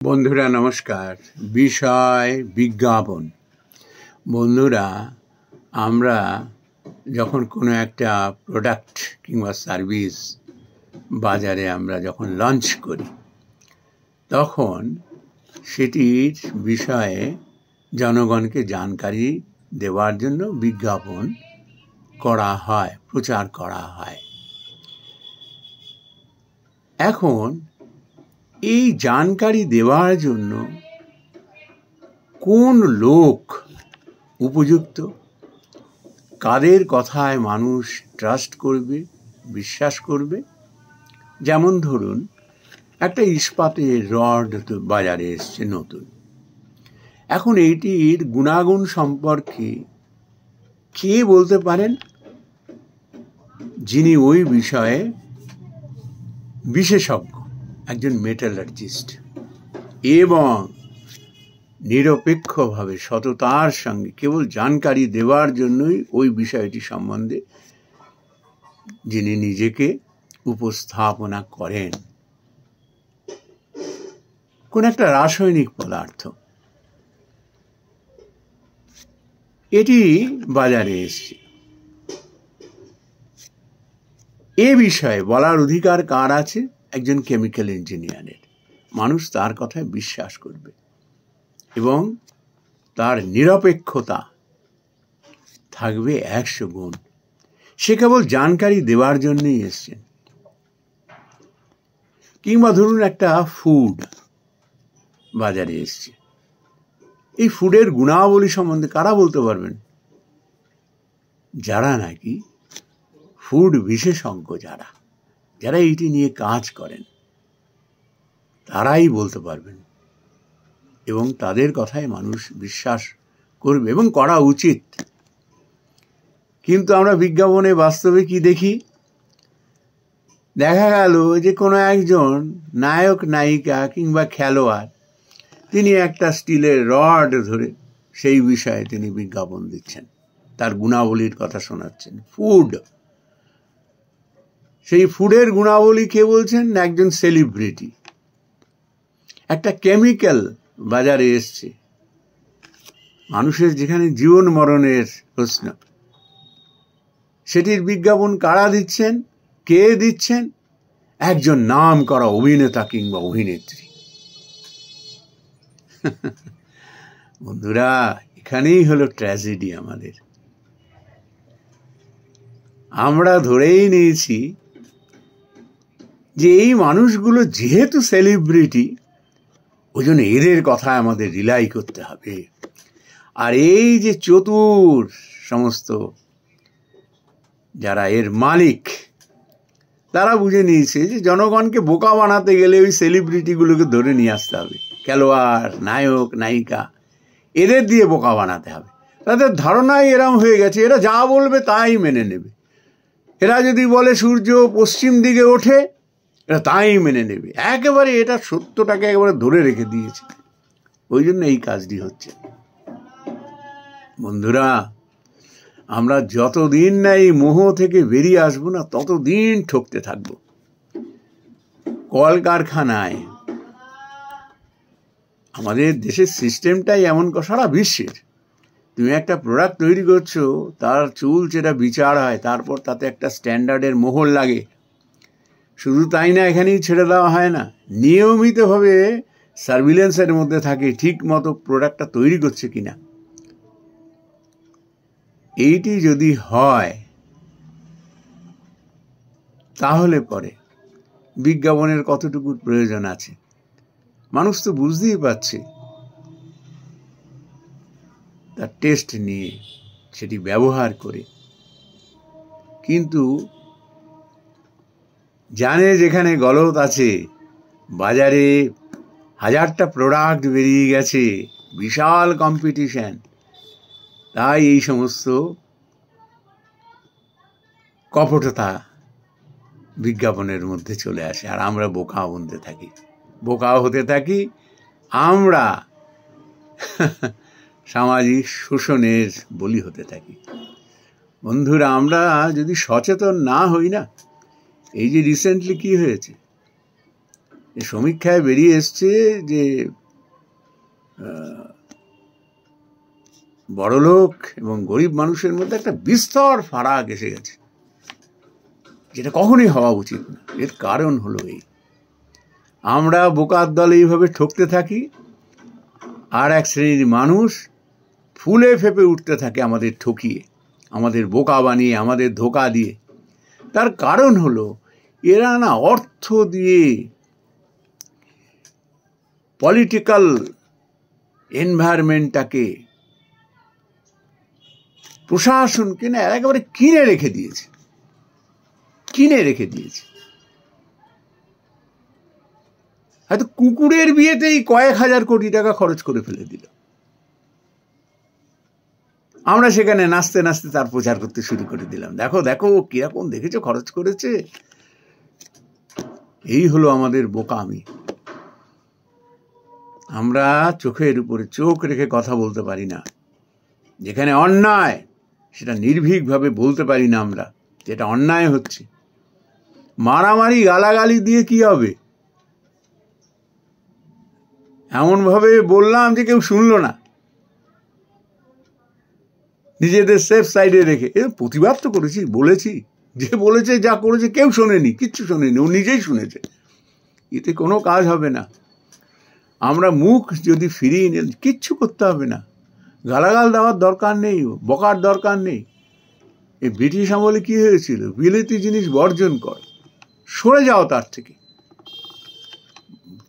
বন্ধুরা নমস্কার। বিষয় বিজ্ঞাপন। বন্ধুরা, আমরা যখন কোনো একটা প্রোডাক্ট কিংবা সার্ভিস বাজারে আমরা যখন লঞ্চ করি, তখন সেটির বিষয়ে জনগণকে জানকারি দেওয়ার জন্য বিজ্ঞাপন করা হয়, প্রচার করা হয়। এখন এই জানকারি দেওয়ার জন্য কোন লোক উপযুক্ত, কাদের কথায় মানুষ ট্রাস্ট করবে, বিশ্বাস করবে? যেমন ধরুন, একটা ইস্পাতের রড বাজারে এসছে নতুন। এখন এইটির গুণাগুণ সম্পর্কে কে বলতে পারেন? যিনি ওই বিষয়ে বিশেষজ্ঞ, একজন মেটালার্জিস্ট, এবং নিরপেক্ষভাবে সততার সঙ্গে কেবল জানকারি দেওয়ার জন্যই ওই বিষয়টি সম্বন্ধে যিনি নিজেকে উপস্থাপনা করেন। কোন একটা রাসায়নিক পদার্থ এটি বাজারে এসছে, এ বিষয়ে বলার অধিকার কার আছে? একজন কেমিক্যাল ইঞ্জিনিয়ারের। মানুষ তার কথায় বিশ্বাস করবে এবং তার নিরপেক্ষতা থাকবে 100 গুণ। সে কেবল জানকারি দেওয়ার জন্যই এসছেন। কিংবা ধরুন, একটা ফুড বাজারে এসছে, এই ফুডের গুণাবলী সম্বন্ধে কারা বলতে পারবেন? যারা নাকি ফুড বিশেষজ্ঞ, যারা এইটি নিয়ে কাজ করেন, তারাই বলতে পারবেন এবং তাদের কথায় মানুষ বিশ্বাস করবে এবং করা উচিত। কিন্তু আমরা বিজ্ঞাপনে বাস্তবে কি দেখি? দেখা গেল যে কোনো একজন নায়ক, নায়িকা কিংবা খেলোয়াড়, তিনি একটা স্টিলের রড ধরে সেই বিষয়ে তিনি বিজ্ঞাপন দিচ্ছেন, তার গুণাবলীর কথা শোনাচ্ছেন। ফুড, সেই ফুডের গুণাবলী কে বলছেন? একজন সেলিব্রিটি। একটা কেমিক্যাল বাজারে এসছে, মানুষের যেখানে জীবন মরণের প্রশ্ন, সেটির বিজ্ঞাপন কারা দিচ্ছেন? কে দিচ্ছেন? একজন নাম করা অভিনেতা কিংবা অভিনেত্রী। বন্ধুরা, এখানেই হলো ট্র্যাজেডি আমাদের। আমরা ধরেই নিয়েছি যে এই মানুষগুলো যেহেতু সেলিব্রিটি, ওই জন্য এদের কথায় আমাদের রিলাই করতে হবে। আর এই যে চতুর সমস্ত যারা এর মালিক, তারা বুঝে নিয়েছে যে জনগণকে বোকা বানাতে গেলে ওই সেলিব্রিটিগুলোকে ধরে নিয়ে আসতে হবে। খেলোয়াড়, নায়ক, নায়িকা, এদের দিয়ে বোকা বানাতে হবে। তাদের ধারণাই এরম হয়ে গেছে, এরা যা বলবে তাই মেনে নেবে। এরা যদি বলে সূর্য পশ্চিম দিকে ওঠে, এরা তাই মেনে নেবে। একেবারে এটা সত্যটাকে একেবারে ধরে রেখে দিয়েছে। ওই জন্য এই কাজটি হচ্ছে। বন্ধুরা, আমরা যতদিন না এই মোহ থেকে বেরিয়ে আসবো না, ততদিন ঠকতে থাকবো। কলকারখানায় আমাদের দেশের সিস্টেমটাই এমন, সারা বিশ্বের, তুমি একটা প্রোডাক্ট তৈরি করছো, তার চুল যেটা বিচার হয়, তারপর তাতে একটা স্ট্যান্ডার্ডের মোহর লাগে। শুধু তাই না, এখানেই ছেড়ে দেওয়া হয় না, নিয়মিতভাবে সার্ভিলেন্সের মধ্যে থাকে ঠিক মতো প্রোডাক্টটা তৈরি করছে কিনা। এইটি যদি হয়, তাহলে পরে বিজ্ঞাপনের কতটুকু প্রয়োজন আছে? মানুষ তো বুঝতেই পারছে, তার টেস্ট নিয়ে সেটি ব্যবহার করে। কিন্তু জানে যেখানে গলদ আছে, বাজারে 1000টা প্রোডাক্ট বেরিয়ে গেছে, বিশাল কম্পিটিশন, তাই এই সমস্ত কপটতা বিজ্ঞাপনের মধ্যে চলে আসে। আর আমরা বোকাও হতে থাকি। আমরা সামাজিক শোষণের বলি হতে থাকি। বন্ধুরা, আমরা যদি সচেতন না হই না, এই যে রিসেন্টলি কি হয়েছে, এই সমীক্ষায় বেরিয়ে এসছে যে বড়লোক এবং গরিব মানুষের মধ্যে একটা বিস্তর ফারাক এসে গেছে, যেটা কখনোই হওয়া উচিত না। এর কারণ হলো এই, আমরা বোকার দলে এইভাবে ঠকতে থাকি, আর এক শ্রেণীর মানুষ ফুলে ফেপে উঠতে থাকে আমাদের ঠকিয়ে, আমাদের বোকা বানিয়ে, আমাদের ধোঁকা দিয়ে। তার কারণ হলো এরা না অর্থ দিয়ে পলিটিক্যাল এনভায়রনমেন্টটাকে, প্রশাসনকে না একেবারে কিনে রেখে দিয়েছে। হয়তো কুকুরের বিয়েতেই কয়েক হাজার কোটি টাকা খরচ করে ফেলে দিল, আমরা সেখানে নাচতে নাচতে তার প্রচার করতে শুরু করে দিলাম, দেখো দেখো কিরকম দেখেছো খরচ করেছে। এই হলো আমাদের বোকামি। আমরা চোখের উপরে চোখ রেখে কথা বলতে পারি না, যেখানে অন্যায় সেটা নির্ভীকভাবে বলতে পারি না আমরা, যেটা অন্যায় হচ্ছে। মারামারি গালাগালি দিয়ে কি হবে? এমনভাবে বললাম যে কেউ শুনলো না, নিজেদের সেফ সাইডে রেখে। প্রতিবাদ তো করেছি, বলেছি, যে বলেছে যা করেছে কেউ শোনেনি, কিচ্ছু শোনেনি, ও নিজেই শুনেছে। এতে কোনো কাজ হবে না। আমরা মুখ যদি ফিরিয়ে নিই, কিচ্ছু করতে হবে না, গালাগাল দেওয়ার দরকার নেই, বকার দরকার নেই। এই ব্রিটিশ আমলে কি হয়েছিল? বিলেতি জিনিস বর্জন কর, সরে যাও তার থেকে।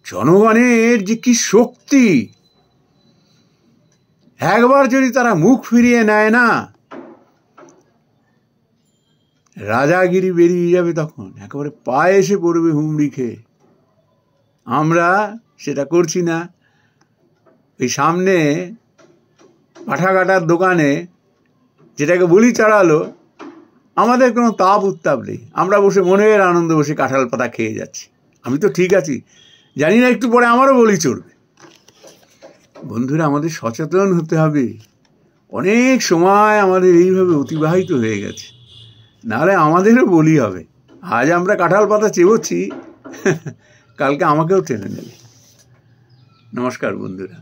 জনগণের যে কি শক্তি, একবার যদি তারা মুখ ফিরিয়ে নেয় না, রাজাগিরি বেরিয়ে যাবে, তখন একেবারে পায়ে এসে পড়বে হুমড়ি খেয়ে। আমরা সেটা করছি না। এই সামনে পাঠা কাটার দোকানে যেটাকে বলি চড়ালো, আমাদের কোনো তাপ উত্তাপ নেই, আমরা বসে মনের আনন্দ বসে কাঁঠাল পাতা খেয়ে যাচ্ছি। আমি তো ঠিক আছি, জানি না একটু পরে আমারও বলি চড়বে। বন্ধুরা, আমাদের সচেতন হতে হবে। অনেক সময় আমাদের এইভাবে অতিবাহিত হয়ে গেছে, নাহলে আমাদেরও বলি হবে। আজ আমরা কাঁঠাল পাতা চেবোচ্ছি, কালকে আমাকেও টেনে নেবে। নমস্কার বন্ধুরা।